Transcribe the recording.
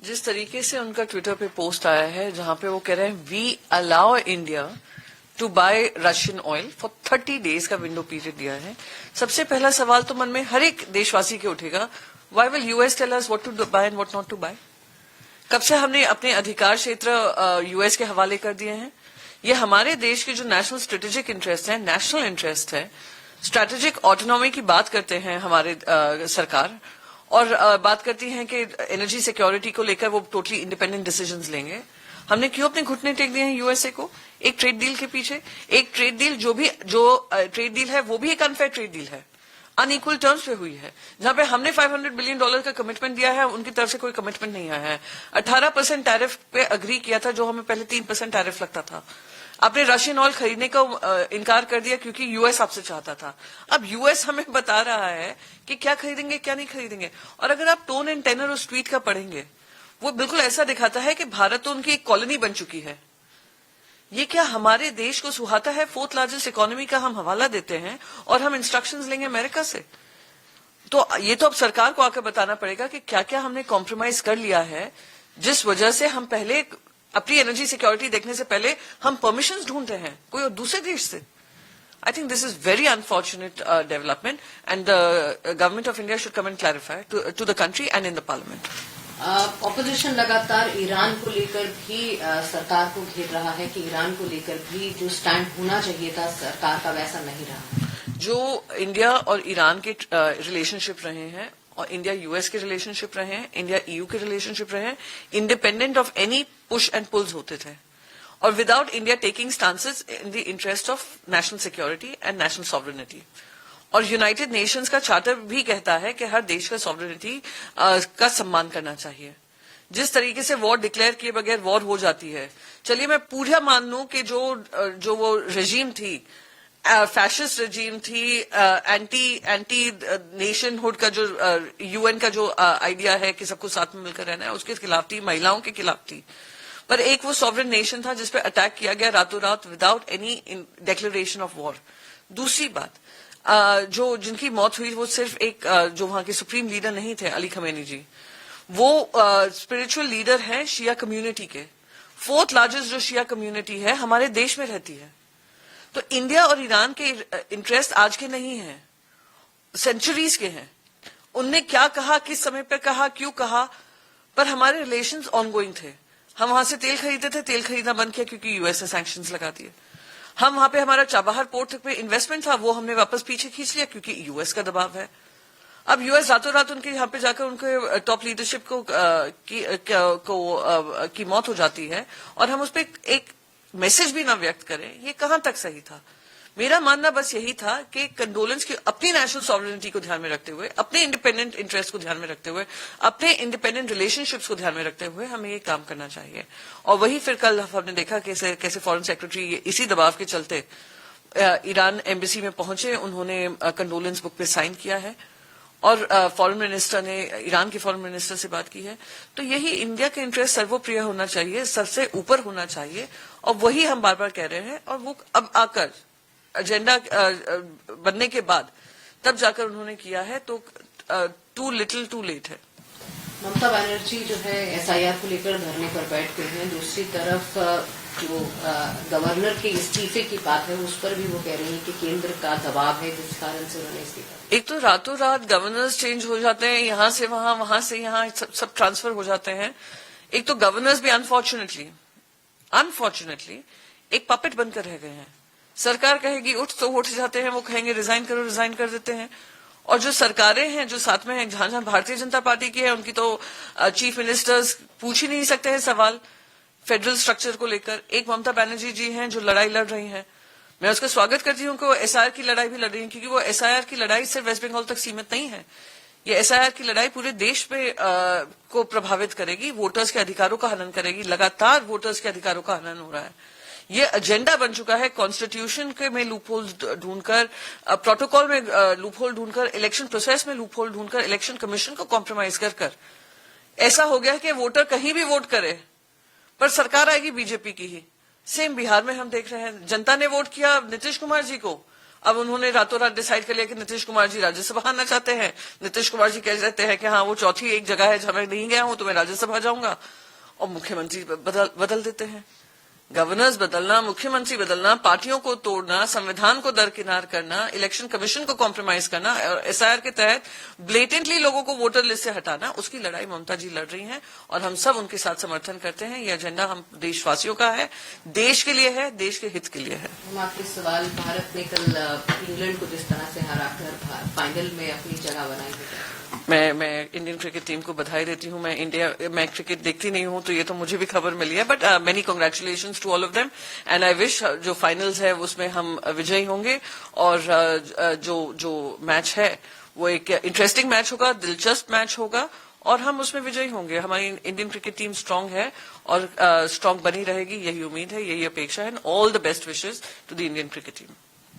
जिस तरीके से उनका ट्विटर पे पोस्ट आया है जहां पे वो कह रहे हैं we allow India to buy Russian oil for 30 days का विंडो पीरियड दिया है। सबसे पहला सवाल तो मन में हर एक देशवासी के उठेगा, why will US tell us what to buy and what not to buy? कब से हमने अपने अधिकार क्षेत्र यूएस के हवाले कर दिए हैं? ये हमारे देश के जो नेशनल स्ट्रेटेजिक इंटरेस्ट है, नेशनल इंटरेस्ट है, स्ट्रेटेजिक ऑटोनॉमी की बात करते हैं हमारे सरकार, और बात करती हैं कि एनर्जी सिक्योरिटी को लेकर वो टोटली इंडिपेंडेंट डिसीजंस लेंगे। हमने क्यों अपने घुटने टेक दिए हैं यूएसए को एक ट्रेड डील के पीछे? एक ट्रेड डील जो ट्रेड डील है वो भी एक अनफेयर ट्रेड डील है, अनइक्वल टर्म्स पे हुई है, जहां पे हमने $500 बिलियन का कमिटमेंट दिया है, उनकी तरफ से कोई कमिटमेंट नहीं आया है। 18% टैरिफ पे अग्री किया था जो हमें पहले 3% टैरिफ लगता था। आपने रशियन ऑयल खरीदने का इनकार कर दिया क्योंकि यूएस आपसे चाहता था। अब यूएस हमें बता रहा है कि क्या खरीदेंगे क्या नहीं खरीदेंगे। और अगर आप टोन एंड टेनर उस ट्वीट का पढ़ेंगे, वो बिल्कुल ऐसा दिखाता है कि भारत तो उनकी एक कॉलोनी बन चुकी है। ये क्या हमारे देश को सुहाता है? 4th लार्जेस्ट इकोनॉमी का हम हवाला देते हैं और हम इंस्ट्रक्शंस लेंगे अमेरिका से। तो ये तो अब सरकार को आकर बताना पड़ेगा कि क्या क्या हमने कॉम्प्रोमाइज कर लिया है, जिस वजह से हम पहले अपनी एनर्जी सिक्योरिटी देखने से पहले हम परमिशंस ढूंढ रहे हैं कोई और दूसरे देश से। I think this is very unfortunate development, and the government of India should come and clarify to the country and in the parliament. Opposition लगातार ईरान को लेकर भी सरकार को घेर रहा है कि ईरान को लेकर भी जो स्टैंड होना चाहिए था सरकार का वैसा नहीं रहा। जो इंडिया और ईरान के रिलेशनशिप रहे हैं और इंडिया यूएस के रिलेशनशिप रहे हैं, इंडिया ईयू के रिलेशनशिप रहे हैं, independent of any push and pulls होते थे और without India taking stances in the interest of national security and national sovereignty. और यूनाइटेड नेशंस का चार्टर भी कहता है कि हर देश का सॉवरेनिटी का सम्मान करना चाहिए। जिस तरीके से वॉर डिक्लेयर किए बगैर वॉर हो जाती है, चलिए मैं पूरा मान लूं कि जो वो रेजीम थी, फैशिस्ट रेजीम थी, एंटी नेशनहुड का जो यूएन का जो आइडिया है कि सबको साथ में मिलकर रहना है, उसके खिलाफ थी, महिलाओं के खिलाफ थी। पर एक वो सॉवरेन नेशन था जिसपे अटैक किया गया रातों रात without any declaration of war. दूसरी बात, जो जिनकी मौत हुई वो सिर्फ एक जो वहां के सुप्रीम लीडर नहीं थे, अली खमेनी जी, वो स्पिरिचुअल लीडर हैं शिया कम्युनिटी के। 4th लार्जेस्ट जो शिया कम्युनिटी है हमारे देश में रहती है। तो इंडिया और ईरान के इंटरेस्ट आज के नहीं है, सेंचुरीज के हैं। उनने क्या कहा, किस समय पर कहा, क्यों कहा, पर हमारे रिलेशंस ऑनगोइंग थे। हम वहां से तेल खरीदते थे, तेल खरीदना बंद किया क्योंकि यूएस ने सैंक्शंस लगा दिए। हम वहां पे हमारा चाबहार पोर्ट पे इन्वेस्टमेंट था, वो हमने वापस पीछे खींच लिया क्योंकि यूएस का दबाव है। अब यूएस रातों रात उनके यहाँ पे जाकर उनके टॉप लीडरशिप की मौत हो जाती है और हम उस पर एक मैसेज भी ना व्यक्त करें, ये कहां तक सही था? मेरा मानना बस यही था कि कंडोलेंस की अपनी नेशनल सॉवरेनिटी को ध्यान में रखते हुए, अपने इंडिपेंडेंट इंटरेस्ट को ध्यान में रखते हुए, अपने इंडिपेंडेंट रिलेशनशिप्स को ध्यान में रखते हुए हमें ये काम करना चाहिए। और वही फिर कल हमने देखा कैसे फॉरेन सेक्रेटरी इसी दबाव के चलते ईरान एम्बेसी में पहुंचे, उन्होंने कंडोलेंस बुक पे साइन किया है और फॉरेन मिनिस्टर ने ईरान के फॉरेन मिनिस्टर से बात की है। तो यही इंडिया का इंटरेस्ट सर्वोप्रिय होना चाहिए, सबसे ऊपर होना चाहिए, और वही हम बार बार कह रहे हैं। और वो अब आकर एजेंडा बनने के बाद तब जाकर उन्होंने किया है, तो टू लिटिल टू लेट है। ममता बनर्जी जो है एसआईआर को लेकर धरने पर बैठ गए हैं। दूसरी तरफ जो गवर्नर के इस्तीफे की बात है उस पर भी वो कह रही है कि केंद्र का दबाव है जिस कारण से उन्होंने इस्तीफा। एक तो रातों रात गवर्नर्स चेंज हो जाते हैं, यहां से वहां, वहां से यहां, सब ट्रांसफर हो जाते हैं। एक तो गवर्नर्स भी अनफॉर्चुनेटली एक पपेट बनकर रह गए हैं। सरकार कहेगी उठ तो उठ जाते हैं, वो कहेंगे रिजाइन करो, रिजाइन कर देते हैं। और जो सरकारें हैं जो साथ में हैं, जहां जहां भारतीय जनता पार्टी की है, उनकी तो चीफ मिनिस्टर्स पूछ ही नहीं सकते हैं सवाल फेडरल स्ट्रक्चर को लेकर। एक ममता बनर्जी जी हैं जो लड़ाई लड़ रही हैं, मैं उसका स्वागत करती हूँ कि वो एसआईआर की लड़ाई भी लड़ रही है, क्योंकि वो एसआईआर की लड़ाई सिर्फ वेस्ट बंगाल तक सीमित नहीं है। ये एसआईआर की लड़ाई पूरे देश पे को प्रभावित करेगी, वोटर्स के अधिकारों का हनन करेगी। लगातार वोटर्स के अधिकारों का हनन हो रहा है। ये एजेंडा बन चुका है कॉन्स्टिट्यूशन के में लूपहोल ढूंढकर, प्रोटोकॉल में लूपहोल ढूंढकर, इलेक्शन प्रोसेस में लूपहोल ढूंढकर, इलेक्शन कमीशन को कॉम्प्रोमाइज कर ऐसा हो गया कि वोटर कहीं भी वोट करे पर सरकार आएगी बीजेपी की ही। सेम बिहार में हम देख रहे हैं, जनता ने वोट किया नीतीश कुमार जी को अब उन्होंने रातों रात डिसाइड कर लिया कि नीतीश कुमार जी राज्यसभा आना चाहते हैं। नीतीश कुमार जी कह देते हैं कि हाँ वो चौथी एक जगह है जहां मैं नहीं गया हूं तो मैं राज्यसभा जाऊंगा, और मुख्यमंत्री बदल देते हैं। गवर्नर्स बदलना, मुख्यमंत्री बदलना, पार्टियों को तोड़ना, संविधान को दरकिनार करना, इलेक्शन कमीशन को कॉम्प्रोमाइज करना और एसआईआर के तहत ब्लेटेंटली लोगों को वोटर लिस्ट से हटाना, उसकी लड़ाई ममता जी लड़ रही हैं और हम सब उनके साथ समर्थन करते हैं। ये एजेंडा हम देशवासियों का है, देश के लिए है, देश के हित के लिए है। हम आपके सवाल, भारत ने कल इंग्लैंड को जिस तरह से हराकर फाइनल में अपनी जगह बनाई है, मैं इंडियन क्रिकेट टीम को बधाई देती हूं। मैं क्रिकेट देखती नहीं हूं तो ये तो मुझे भी खबर मिली है, but many congratulations to all of them and I wish जो फाइनल्स है उसमें हम विजयी होंगे और जो मैच है वो एक इंटरेस्टिंग मैच होगा, दिलचस्प मैच होगा और हम उसमें विजयी होंगे। हमारी इंडियन क्रिकेट टीम स्ट्रांग है और स्ट्रांग बनी रहेगी, यही उम्मीद है, यही अपेक्षा है। All the best wishes to the Indian cricket team.